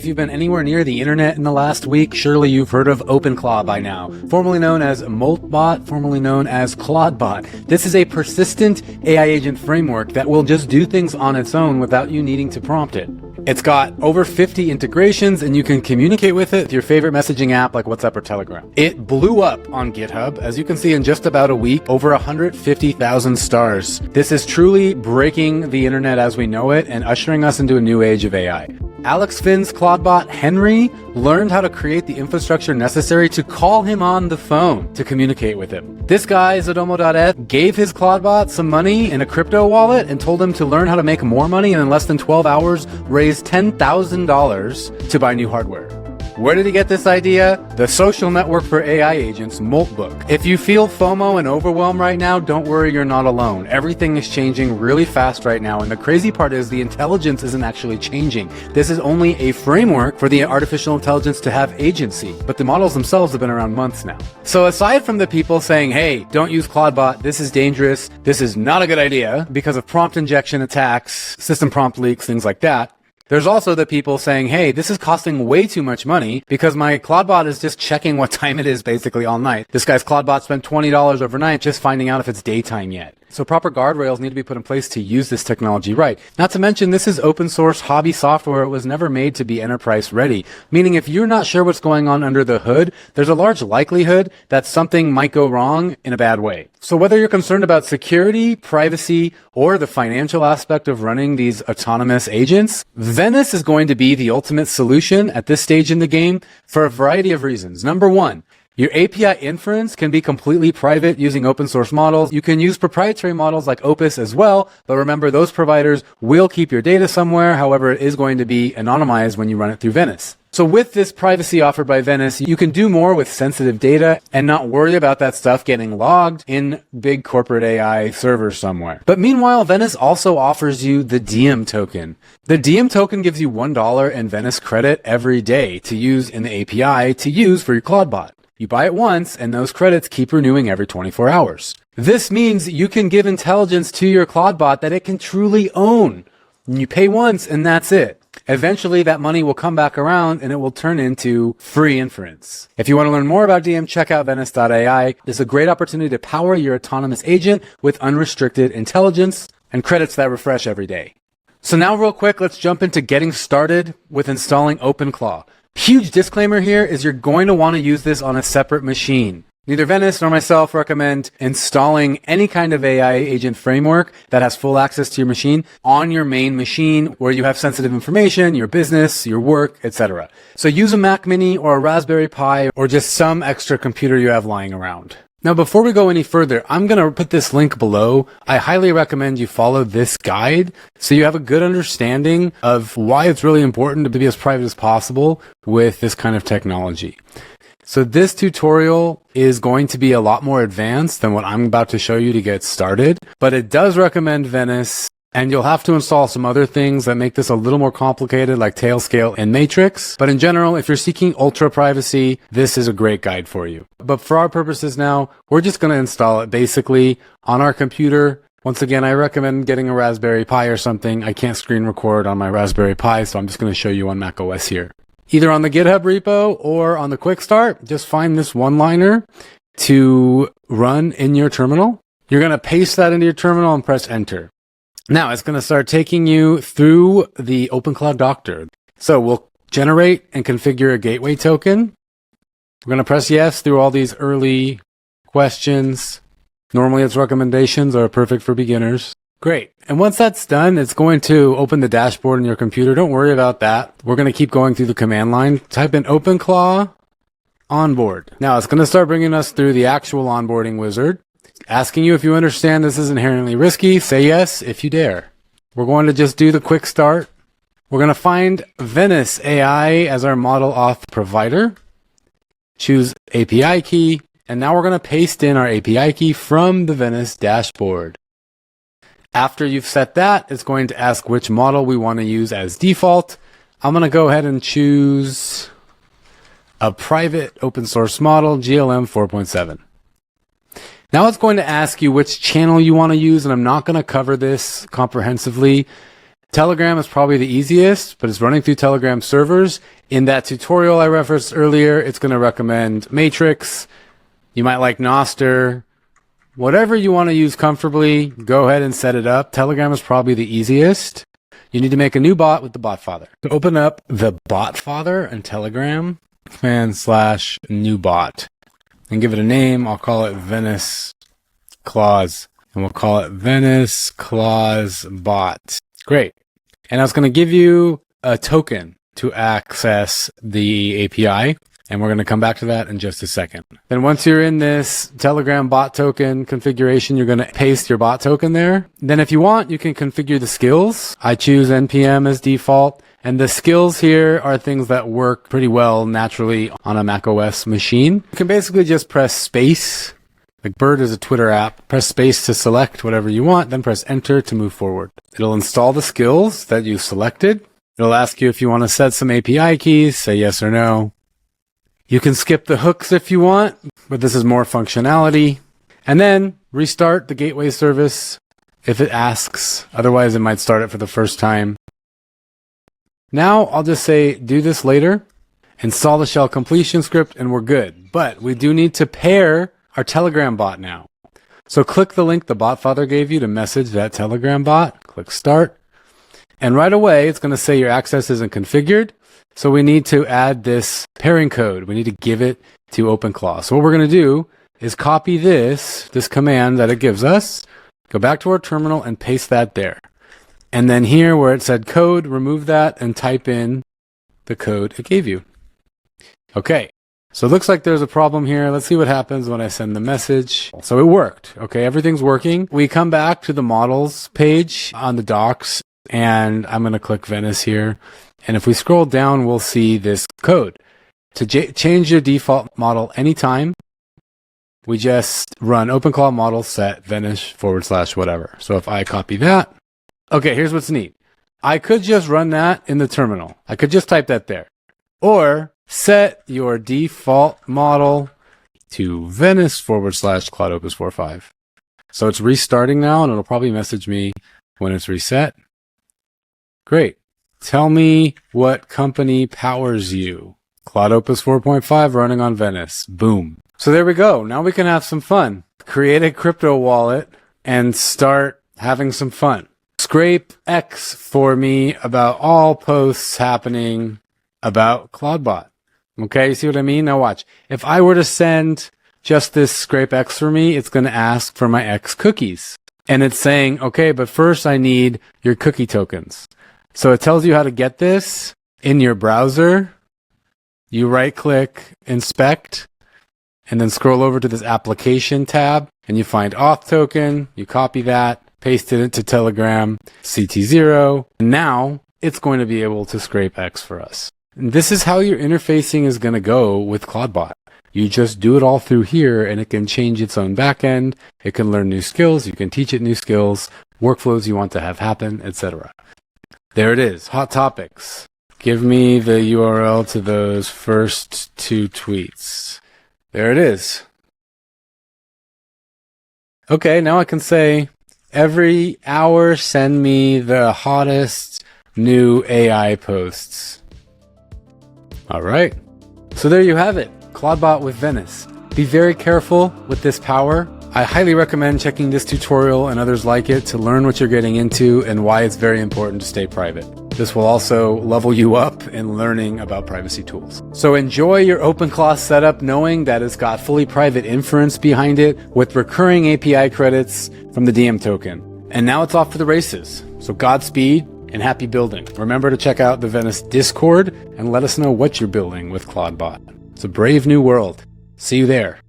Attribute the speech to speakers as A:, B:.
A: If you've been anywhere near the internet in the last week, surely you've heard of OpenClaw by now, formerly known as Moltbot, formerly known as Claudebot. This is a persistent AI agent framework that will just do things on its own without you needing to prompt it. It's got over 50 integrations and you can communicate with it with your favorite messaging app like WhatsApp or Telegram. It blew up on GitHub, as you can see in just about a week, over 150,000 stars. This is truly breaking the internet as we know it and ushering us into a new age of AI. Alex Finn's Claudebot Henry learned how to create the infrastructure necessary to call him on the phone to communicate with him. This guy, Zodomo.f, gave his Claudebot some money in a crypto wallet and told him to learn how to make more money, and in less than 12 hours raised $10,000 to buy new hardware. Where did he get this idea? The social network for AI agents, Moltbook. If you feel FOMO and overwhelm right now, don't worry, you're not alone. Everything is changing really fast right now, and the crazy part is the intelligence isn't actually changing. This is only a framework for the artificial intelligence to have agency, but the models themselves have been around months now. So aside from the people saying, hey, don't use Claudebot, this is dangerous, this is not a good idea because of prompt injection attacks, system prompt leaks, things like that, there's also the people saying, hey, this is costing way too much money because my Claudebot is just checking what time it is basically all night. This guy's Claudebot spent $20 overnight just finding out if it's daytime yet. So proper guardrails need to be put in place to use this technology right. Not to mention, this is open source hobby software. It was never made to be enterprise ready. Meaning if you're not sure what's going on under the hood, there's a large likelihood that something might go wrong in a bad way. So whether you're concerned about security, privacy, or the financial aspect of running these autonomous agents, Venice is going to be the ultimate solution at this stage in the game for a variety of reasons. Number one, your API inference can be completely private using open source models. You can use proprietary models like Opus as well, but remember those providers will keep your data somewhere. However, it is going to be anonymized when you run it through Venice. So with this privacy offered by Venice, you can do more with sensitive data and not worry about that stuff getting logged in big corporate AI servers somewhere. But meanwhile, Venice also offers you the DIEM token. The DIEM token gives you $1 in Venice credit every day to use in the API to use for your Claudebot. You buy it once, and those credits keep renewing every 24 hours. This means you can give intelligence to your Claudebot that it can truly own. You pay once, and that's it. Eventually, that money will come back around, and it will turn into free inference. If you want to learn more about DIEM, check out Venice.ai. It's a great opportunity to power your autonomous agent with unrestricted intelligence and credits that refresh every day. So now real quick, let's jump into getting started with installing OpenClaw. Huge disclaimer here is you're going to want to use this on a separate machine. Neither Venice nor myself recommend installing any kind of AI agent framework that has full access to your machine on your main machine where you have sensitive information, your business, your work, etc. So use a Mac Mini or a Raspberry Pi or just some extra computer you have lying around. Now, before we go any further, I'm going to put this link below. I highly recommend you follow this guide so you have a good understanding of why it's really important to be as private as possible with this kind of technology. So this tutorial is going to be a lot more advanced than what I'm about to show you to get started, but it does recommend Venice. And you'll have to install some other things that make this a little more complicated, like Tailscale and Matrix. But in general, if you're seeking ultra privacy, this is a great guide for you. But for our purposes now, we're just going to install it basically on our computer. Once again, I recommend getting a Raspberry Pi or something. I can't screen record on my Raspberry Pi, so I'm just going to show you on macOS here. Either on the GitHub repo or on the quick start, just find this one-liner to run in your terminal. You're going to paste that into your terminal and press enter. Now it's going to start taking you through the OpenClaw Doctor. So we'll generate and configure a gateway token. We're going to press yes through all these early questions. Normally its recommendations are perfect for beginners. Great. And once that's done, it's going to open the dashboard in your computer. Don't worry about that. We're going to keep going through the command line. Type in OpenClaw onboard. Now it's going to start bringing us through the actual onboarding wizard. Asking you if you understand this is inherently risky. Say yes if you dare. We're going to just do the quick start. We're going to find Venice AI as our model auth provider. Choose API key. And now we're going to paste in our API key from the Venice dashboard. After you've set that, it's going to ask which model we want to use as default. I'm going to go ahead and choose a private open source model, GLM 4.7. Now it's going to ask you which channel you want to use, and I'm not going to cover this comprehensively. Telegram is probably the easiest, but it's running through Telegram servers. In that tutorial I referenced earlier, it's going to recommend Matrix. You might like Noster. Whatever you want to use comfortably, go ahead and set it up. Telegram is probably the easiest. You need to make a new bot with the bot father. To open up the bot father in Telegram, command/new bot, and give it a name. I'll call it Venice Claws, and we'll call it Venice Claws bot. Great. And I was going to give you a token to access the API, and we're going to come back to that in just a second. Then once you're in this Telegram bot token configuration, you're going to paste your bot token there. Then if you want, you can configure the skills. I choose NPM as default. And the skills here are things that work pretty well naturally on a macOS machine. You can basically just press space. Like Bird is a Twitter app. Press space to select whatever you want, then press enter to move forward. It'll install the skills that you selected. It'll ask you if you want to set some API keys, say yes or no. You can skip the hooks if you want, but this is more functionality. And then restart the gateway service if it asks. Otherwise, it might start it for the first time. Now I'll just say do this later, install the shell completion script, and we're good. But we do need to pair our Telegram bot now. So click the link the bot father gave you to message that Telegram bot. Click start. And right away, it's going to say your access isn't configured. So we need to add this pairing code. We need to give it to OpenClaw. So what we're going to do is copy this command that it gives us, go back to our terminal and paste that there. And then here where it said code, remove that and type in the code it gave you. Okay. So it looks like there's a problem here. Let's see what happens when I send the message. So it worked. Okay, everything's working. We come back to the models page on the docs, and I'm going to click Venice here. And if we scroll down, we'll see this code. To change your default model anytime, we just run OpenClaw model set Venice / whatever. So if I copy that, okay, here's what's neat. I could just run that in the terminal. I could just type that there. Or set your default model to Venice / Cloud Opus 4.5. So it's restarting now, and it'll probably message me when it's reset. Great. Tell me what company powers you. Cloud Opus 4.5 running on Venice. Boom. So there we go. Now we can have some fun. Create a crypto wallet and start having some fun. Scrape X for me about all posts happening about CloudBot. Okay, you see what I mean? Now watch. If I were to send just this scrape X for me, it's going to ask for my X cookies. And it's saying, okay, but first I need your cookie tokens. So it tells you how to get this in your browser. You right click, inspect, and then scroll over to this application tab and you find auth token. You copy that, paste it into Telegram, CT0. And now it's going to be able to scrape X for us. And this is how your interfacing is going to go with CloudBot. You just do it all through here and it can change its own backend. It can learn new skills. You can teach it new skills, workflows you want to have happen, etc. There it is. Hot topics. Give me the URL to those first 2 tweets. There it is. Okay, now I can say, every hour send me the hottest new AI posts. All right. So there you have it. CloudBot with Venice. Be very careful with this power. I highly recommend checking this tutorial and others like it to learn what you're getting into and why it's very important to stay private. This will also level you up in learning about privacy tools. So enjoy your OpenClaw setup knowing that it's got fully private inference behind it with recurring API credits from the DIEM token. And now it's off to the races. So Godspeed and happy building. Remember to check out the Venice Discord and let us know what you're building with CloudBot. It's a brave new world. See you there.